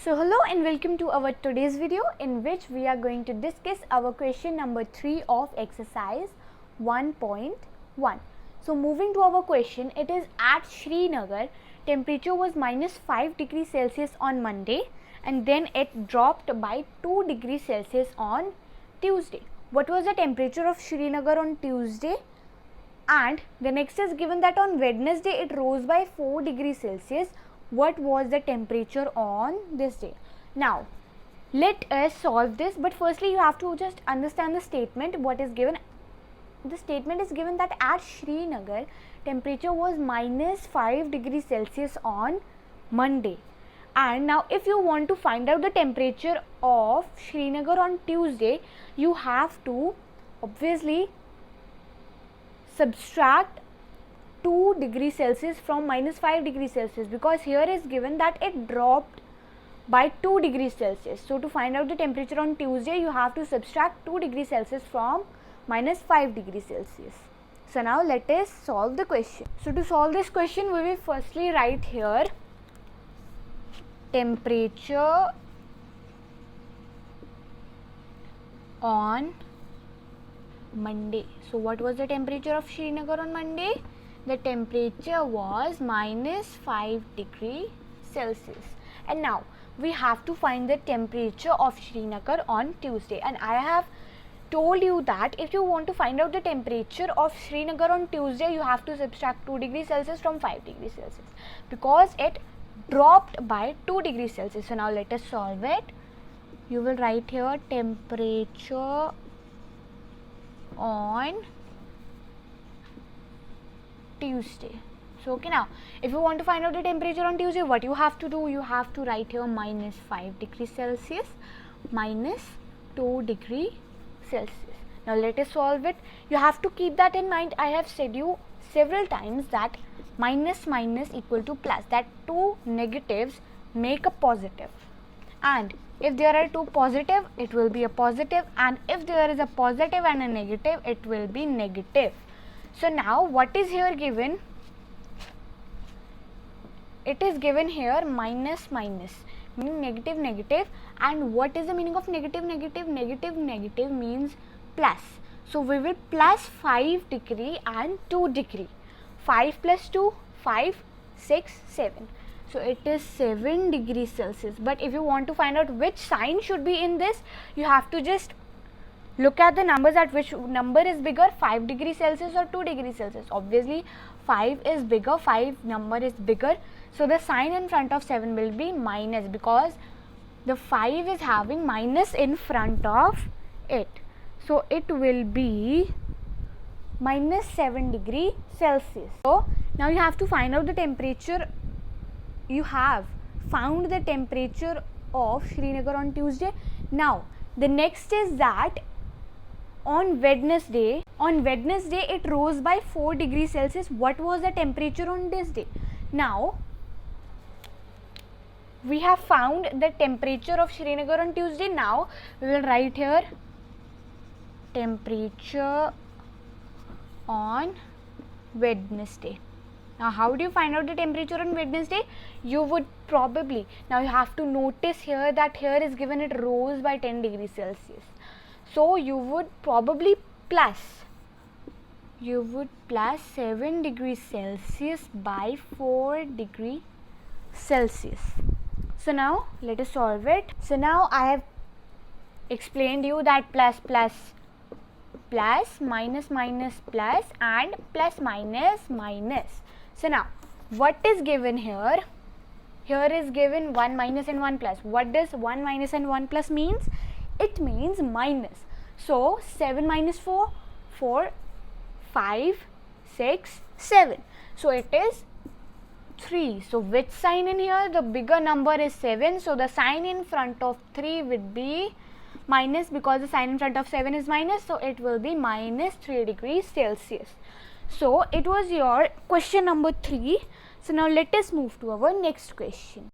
So hello and welcome to our today's video in which we are going to discuss our question number 3 of exercise 1.1. So moving to our question, it is at Srinagar, temperature was minus 5 degrees Celsius on Monday and then it dropped by 2 degrees Celsius on Tuesday. What was the temperature of Srinagar on Tuesday? And the next is given that on Wednesday it rose by 4 degrees Celsius. What was the temperature on this day? Now let us solve this, but firstly you have to just understand the statement. What is given? The statement is given that at Srinagar temperature was minus 5 degrees Celsius on Monday, and now if you want to find out the temperature of Srinagar on Tuesday, you have to obviously subtract 2 degrees Celsius from minus 5 degrees Celsius, because here is given that it dropped by 2 degrees Celsius. So to find out the temperature on Tuesday, you have to subtract 2 degrees Celsius from minus 5 degrees Celsius. So now let us solve the question. So to solve this question, we will firstly write here temperature on Monday. So what was the temperature of Srinagar on Monday? The temperature was minus 5 degrees Celsius. And now we have to find the temperature of Srinagar on Tuesday. And I have told you that if you want to find out the temperature of Srinagar on Tuesday, you have to subtract 2 degrees Celsius from 5 degrees Celsius, because it dropped by 2 degrees Celsius. So now let us solve it. You will write here temperature on Tuesday. So okay, now if you want to find out the temperature on Tuesday, what you have to do, you have to write here minus 5 degrees Celsius minus 2 degrees Celsius. Now let us solve it. You have to keep that in mind. I have said you several times that minus minus equal to plus, that two negatives make a positive, and if there are two positive, it will be a positive, and if there is a positive and a negative, it will be negative. So now what is here given? It is given here minus minus, meaning negative negative. And what is the meaning of negative negative? Negative negative means plus. So we will plus 5 degree and 2 degree. 5 plus 2, 5, 6, 7. So it is 7 degrees Celsius. But if you want to find out which sign should be in this, you have to just look at the numbers, at which number is bigger, 5 degrees Celsius or 2 degrees Celsius. Obviously 5 is bigger, 5 number is bigger. So the sign in front of 7 will be minus, because the 5 is having minus in front of it. So it will be minus 7 degrees Celsius. So now you have to find out the temperature. You have found the temperature of Srinagar on Tuesday. Now the next is that on Wednesday it rose by 4 degrees Celsius. What was the temperature on this day? Now we have found the temperature of Srinagar on Tuesday. Now we will write here temperature on Wednesday. Now how do you find out the temperature on Wednesday? You would probably, now you have to notice here that here is given it rose by 10 degrees Celsius. So you would probably plus 7 degrees Celsius by 4 degrees Celsius. So now let us solve it. So now I have explained you that plus plus plus, minus minus plus, and plus minus minus. So now what is given here? Here is given 1 minus and 1 plus. What does 1 minus and 1 plus means? It means minus. So 7 minus 4, 4, 5, 6, 7. So it is 3. So which sign in here? The bigger number is 7. So the sign in front of 3 would be minus, because the sign in front of 7 is minus. So it will be minus 3 degrees Celsius. So it was your question number 3. So now let us move to our next question.